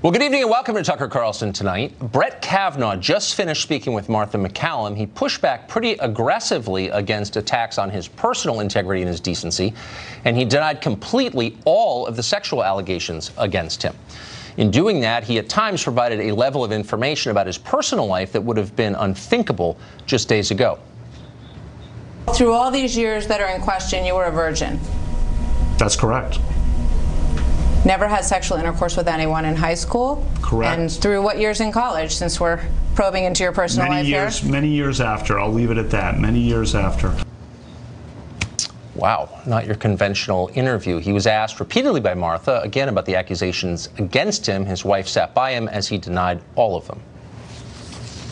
Well, good evening and welcome to Tucker Carlson tonight. Brett Kavanaugh just finished speaking with Martha MacCallum. He pushed back pretty aggressively against attacks on his personal integrity and his decency, and he denied completely all of the sexual allegations against him. In doing that, he at times provided a level of information about his personal life that would have been unthinkable just days ago. Through all these years that are in question, you were a virgin. That's correct. Never had sexual intercourse with anyone in high school? Correct. And through what years in college, since we're probing into your personal life here? Many years after. I'll leave it at that. Many years after. Wow, not your conventional interview. He was asked repeatedly by Martha, again, about the accusations against him. His wife sat by him as he denied all of them.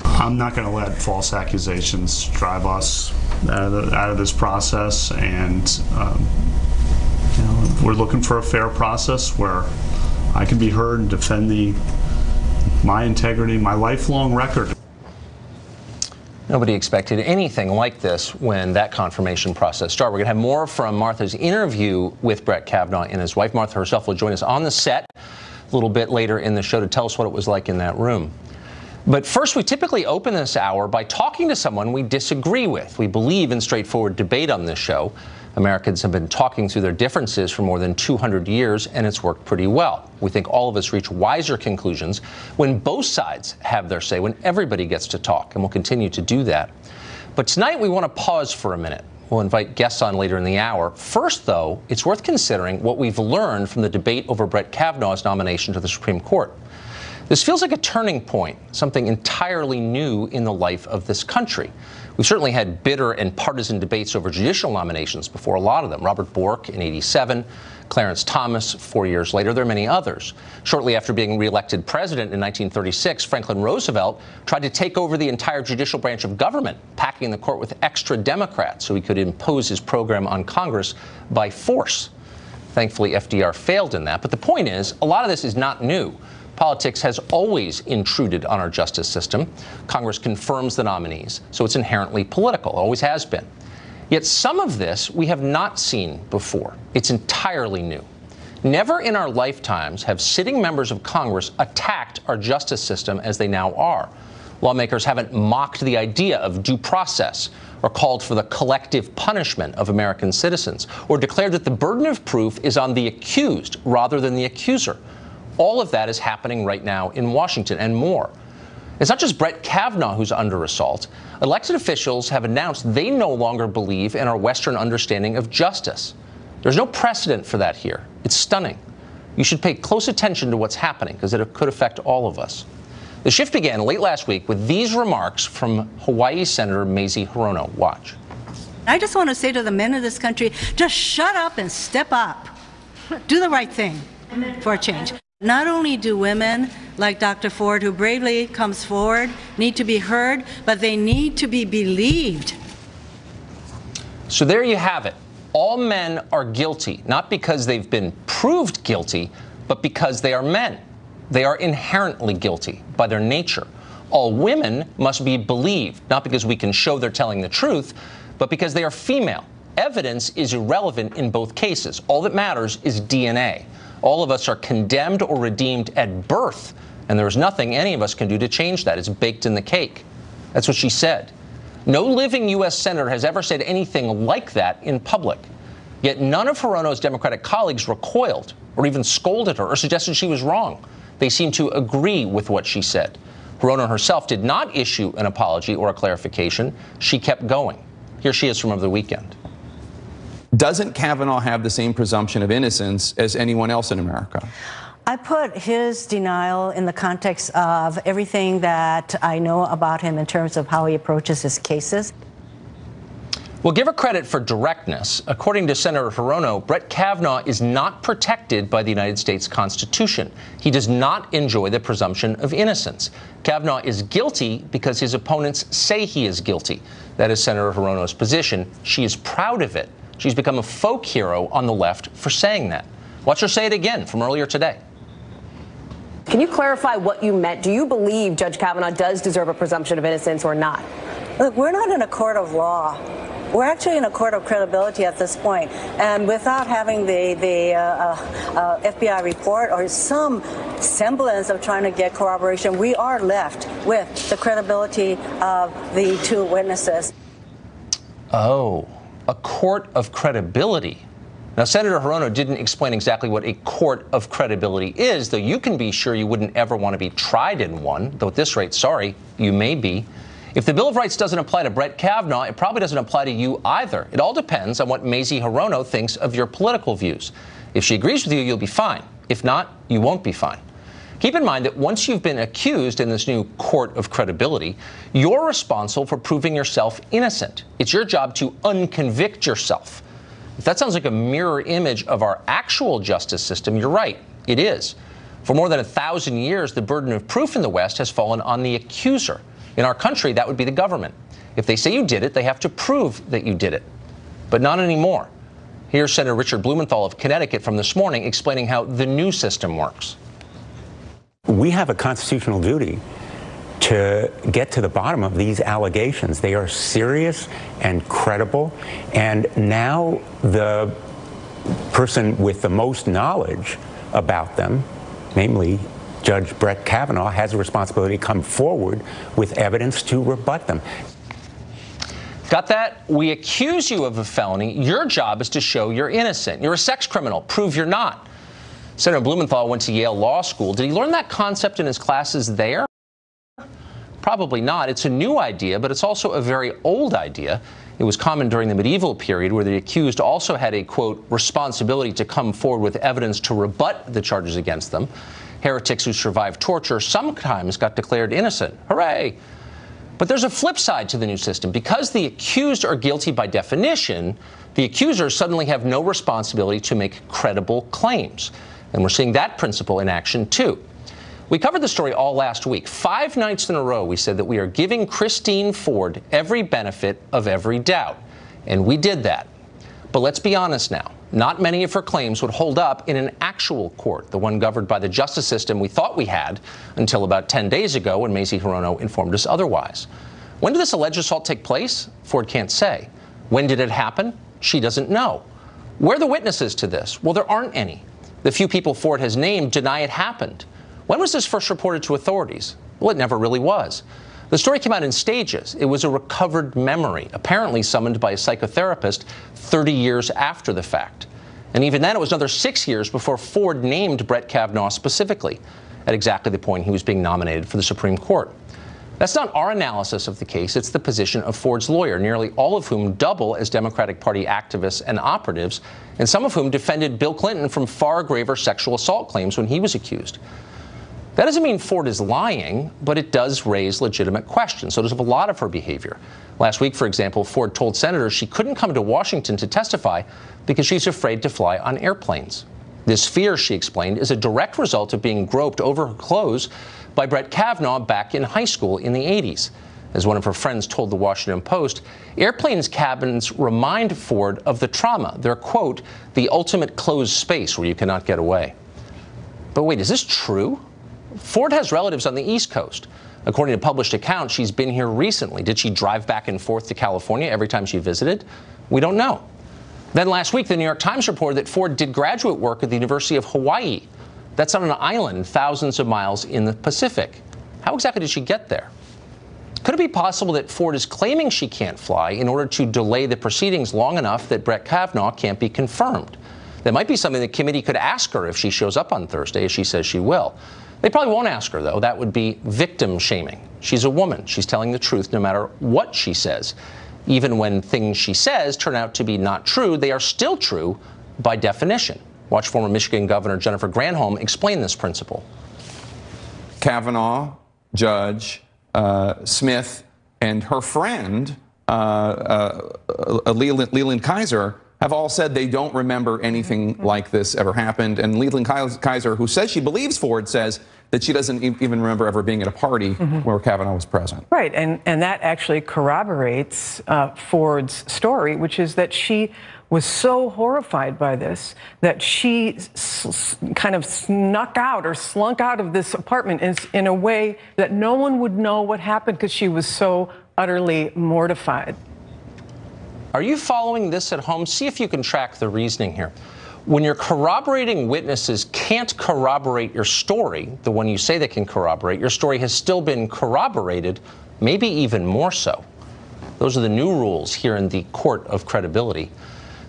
I'm not going to let false accusations drive us out of this process, and we're looking for a fair process where I can be heard and defend my integrity, my lifelong record. Nobody expected anything like this when that confirmation process started. We're going to have more from Martha's interview with Brett Kavanaugh and his wife. Martha herself will join us on the set a little bit later in the show to tell us what it was like in that room. But first, we typically open this hour by talking to someone we disagree with. We believe in straightforward debate on this show. Americans have been talking through their differences for more than 200 years, and it's worked pretty well. We think all of us reach wiser conclusions when both sides have their say, when everybody gets to talk, and we'll continue to do that. But tonight, we want to pause for a minute. We'll invite guests on later in the hour. First, though, it's worth considering what we've learned from the debate over Brett Kavanaugh's nomination to the Supreme Court. This feels like a turning point, something entirely new in the life of this country. We've certainly had bitter and partisan debates over judicial nominations before, a lot of them. Robert Bork in '87, Clarence Thomas 4 years later. There are many others. Shortly after being reelected president in 1936, Franklin Roosevelt tried to take over the entire judicial branch of government, packing the court with extra Democrats so he could impose his program on Congress by force. Thankfully, FDR failed in that. But the point is, a lot of this is not new. Politics has always intruded on our justice system. Congress confirms the nominees, so it's inherently political. It always has been. Yet some of this we have not seen before. It's entirely new. Never in our lifetimes have sitting members of Congress attacked our justice system as they now are. Lawmakers haven't mocked the idea of due process or called for the collective punishment of American citizens or declared that the burden of proof is on the accused rather than the accuser. All of that is happening right now in Washington and more. It's not just Brett Kavanaugh who's under assault. Elected officials have announced they no longer believe in our Western understanding of justice. There's no precedent for that here. It's stunning. You should pay close attention to what's happening because it could affect all of us. The shift began late last week with these remarks from Hawaii Senator Mazie Hirono. Watch. I just want to say to the men of this country, just shut up and step up. Do the right thing for a change. Not only do women like Dr. Ford, who bravely comes forward, need to be heard, but they need to be believed. So there you have it. All men are guilty, not because they've been proved guilty, but because they are men. They are inherently guilty by their nature. All women must be believed, not because we can show they're telling the truth, but because they are female. Evidence is irrelevant in both cases. All that matters is DNA. All of us are condemned or redeemed at birth, and there is nothing any of us can do to change that. It's baked in the cake. That's what she said. No living U.S. senator has ever said anything like that in public. Yet none of Hirono's Democratic colleagues recoiled or even scolded her or suggested she was wrong. They seemed to agree with what she said. Hirono herself did not issue an apology or a clarification. She kept going. Here she is from over the weekend. Doesn't Kavanaugh have the same presumption of innocence as anyone else in America? I put his denial in the context of everything that I know about him in terms of how he approaches his cases. Well, give her credit for directness. According to Senator Hirono, Brett Kavanaugh is not protected by the United States Constitution. He does not enjoy the presumption of innocence. Kavanaugh is guilty because his opponents say he is guilty. That is Senator Hirono's position. She is proud of it. She's become a folk hero on the left for saying that. Watch her say it again from earlier today. Can you clarify what you meant? Do you believe Judge Kavanaugh does deserve a presumption of innocence or not? Look, we're not in a court of law. We're actually in a court of credibility at this point, and without having the FBI report or some semblance of trying to get corroboration, we are left with the credibility of the two witnesses. Oh, a court of credibility. Now, Senator Hirono didn't explain exactly what a court of credibility is, though you can be sure you wouldn't ever want to be tried in one, though at this rate, sorry, you may be. If the Bill of Rights doesn't apply to Brett Kavanaugh, it probably doesn't apply to you either. It all depends on what Mazie Hirono thinks of your political views. If she agrees with you, you'll be fine. If not, you won't be fine. Keep in mind that once you've been accused in this new court of credibility, you're responsible for proving yourself innocent. It's your job to unconvict yourself. If that sounds like a mirror image of our actual justice system, you're right, it is. For more than 1,000 years, the burden of proof in the West has fallen on the accuser. In our country, that would be the government. If they say you did it, they have to prove that you did it. But not anymore. Here's Senator Richard Blumenthal of Connecticut from this morning explaining how the new system works. We have a constitutional duty to get to the bottom of these allegations. They are serious and credible, and now the person with the most knowledge about them, namely Judge Brett Kavanaugh, has a responsibility to come forward with evidence to rebut them. Got that? We accuse you of a felony. Your job is to show you're innocent. You're a sex criminal. Prove you're not. Senator Blumenthal went to Yale Law School. Did he learn that concept in his classes there? Probably not. It's a new idea, but it's also a very old idea. It was common during the medieval period where the accused also had a, quote, responsibility to come forward with evidence to rebut the charges against them. Heretics who survived torture sometimes got declared innocent. Hooray! But there's a flip side to the new system. Because the accused are guilty by definition, the accusers suddenly have no responsibility to make credible claims. And we're seeing that principle in action, too. We covered the story all last week. 5 nights in a row, we said that we are giving Christine Ford every benefit of every doubt. And we did that. But let's be honest now. Not many of her claims would hold up in an actual court, the one governed by the justice system we thought we had until about 10 days ago when Mazie Hirono informed us otherwise. When did this alleged assault take place? Ford can't say. When did it happen? She doesn't know. Where are the witnesses to this? Well, there aren't any. The few people Ford has named deny it happened. When was this first reported to authorities? Well, it never really was. The story came out in stages. It was a recovered memory, apparently summoned by a psychotherapist 30 years after the fact. And even then, it was another 6 years before Ford named Brett Kavanaugh specifically, at exactly the point he was being nominated for the Supreme Court. That's not our analysis of the case. It's the position of Ford's lawyer, nearly all of whom double as Democratic Party activists and operatives, and some of whom defended Bill Clinton from far graver sexual assault claims when he was accused. That doesn't mean Ford is lying, but it does raise legitimate questions. So does a lot of her behavior. Last week, for example, Ford told senators she couldn't come to Washington to testify because she's afraid to fly on airplanes. This fear, she explained, is a direct result of being groped over her clothes by Brett Kavanaugh back in high school in the 80s. As one of her friends told the Washington Post, airplanes' cabins remind Ford of the trauma. They're, quote, the ultimate closed space where you cannot get away. But wait, is this true? Ford has relatives on the East Coast. According to published accounts, she's been here recently. Did she drive back and forth to California every time she visited? We don't know. Then last week, the New York Times reported that Ford did graduate work at the University of Hawaii. That's on an island thousands of miles in the Pacific. How exactly did she get there? Could it be possible that Ford is claiming she can't fly in order to delay the proceedings long enough that Brett Kavanaugh can't be confirmed? That might be something the committee could ask her if she shows up on Thursday, as she says she will. They probably won't ask her, though. That would be victim shaming. She's a woman. She's telling the truth no matter what she says. Even when things she says turn out to be not true, they are still true by definition. Watch former Michigan Governor Jennifer Granholm explain this principle. Kavanaugh, Judge Smith, and her friend, Leland Kaiser, have all said they don't remember anything like this ever happened. And Leland Kaiser, who says she believes Ford, says that she doesn't even remember ever being at a party where Kavanaugh was present. Right, and that actually corroborates Ford's story, which is that she was so horrified by this that she kind of snuck out or slunk out of this apartment in a way that no one would know what happened because she was so utterly mortified. Are you following this at home? See if you can track the reasoning here. When your corroborating witnesses can't corroborate your story, the one you say they can corroborate, your story has still been corroborated, maybe even more so. Those are the new rules here in the court of credibility.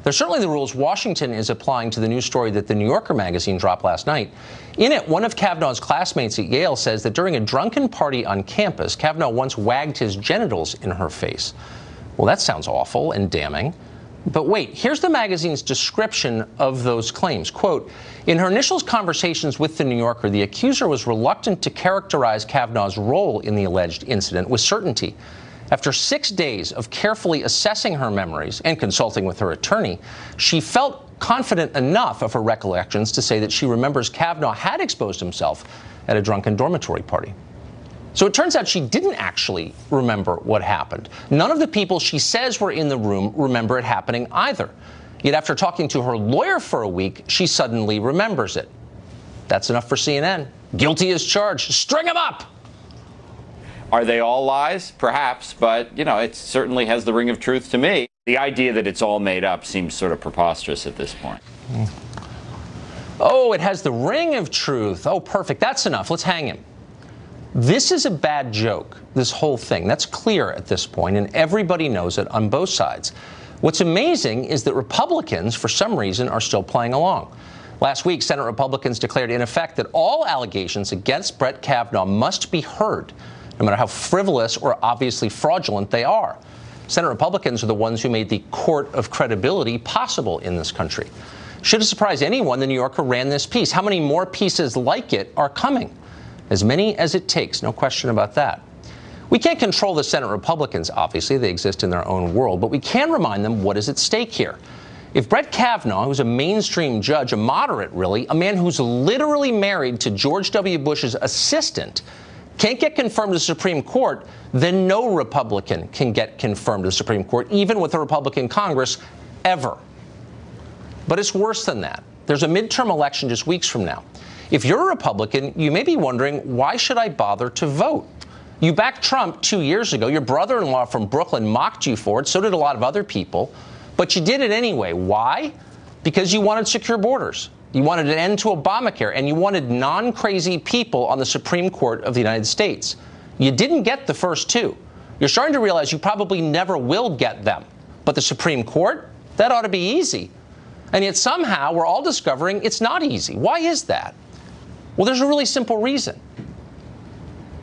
They're certainly the rules Washington is applying to the news story that the New Yorker magazine dropped last night. In it, one of Kavanaugh's classmates at Yale says that during a drunken party on campus, Kavanaugh once wagged his genitals in her face. Well, that sounds awful and damning. But wait, here's the magazine's description of those claims. Quote, in her initial conversations with the New Yorker, the accuser was reluctant to characterize Kavanaugh's role in the alleged incident with certainty. After 6 days of carefully assessing her memories and consulting with her attorney, she felt confident enough of her recollections to say that she remembers Kavanaugh had exposed himself at a drunken dormitory party. So it turns out she didn't actually remember what happened. None of the people she says were in the room remember it happening either. Yet after talking to her lawyer for a week, she suddenly remembers it. That's enough for CNN. Guilty as charged. String him up! Are they all lies? Perhaps, but, you know, it certainly has the ring of truth to me. The idea that it's all made up seems sort of preposterous at this point. Oh, it has the ring of truth. Oh, perfect. That's enough. Let's hang him. This is a bad joke, this whole thing. That's clear at this point, and everybody knows it on both sides. What's amazing is that Republicans, for some reason, are still playing along. Last week, Senate Republicans declared in effect that all allegations against Brett Kavanaugh must be heard, no matter how frivolous or obviously fraudulent they are. Senate Republicans are the ones who made the court of credibility possible in this country. Should have surprised anyone the New Yorker ran this piece. How many more pieces like it are coming? As many as it takes, no question about that. We can't control the Senate Republicans, obviously. They exist in their own world, but we can remind them what is at stake here. If Brett Kavanaugh, who's a mainstream judge, a moderate really, a man who's literally married to George W. Bush's assistant, can't get confirmed to the Supreme Court, then no Republican can get confirmed to the Supreme Court, even with a Republican Congress, ever. But it's worse than that. There's a midterm election just weeks from now. If you're a Republican, you may be wondering, why should I bother to vote? You backed Trump 2 years ago. Your brother-in-law from Brooklyn mocked you for it. So did a lot of other people. But you did it anyway. Why? Because you wanted secure borders. You wanted an end to Obamacare, and you wanted non-crazy people on the Supreme Court of the United States. You didn't get the first two. You're starting to realize you probably never will get them. But the Supreme Court? That ought to be easy. And yet somehow we're all discovering it's not easy. Why is that? Well, there's a really simple reason.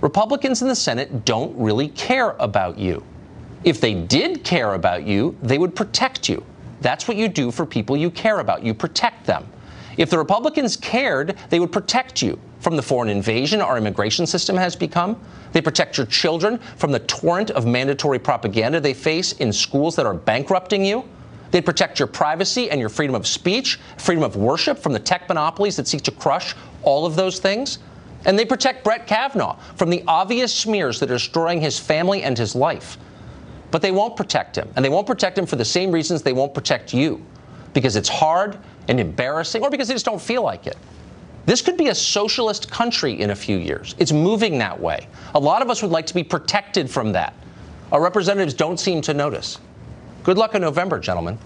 Republicans in the Senate don't really care about you. If they did care about you, they would protect you. That's what you do for people you care about. You protect them. If the Republicans cared, they would protect you from the foreign invasion our immigration system has become. They protect your children from the torrent of mandatory propaganda they face in schools that are bankrupting you. They'd protect your privacy and your freedom of speech, freedom of worship from the tech monopolies that seek to crush all of those things. And they protect Brett Kavanaugh from the obvious smears that are destroying his family and his life. But they won't protect him. And they won't protect him for the same reasons they won't protect you. Because it's hard and embarrassing, or because they just don't feel like it. This could be a socialist country in a few years. It's moving that way. A lot of us would like to be protected from that. Our representatives don't seem to notice. Good luck in November, gentlemen.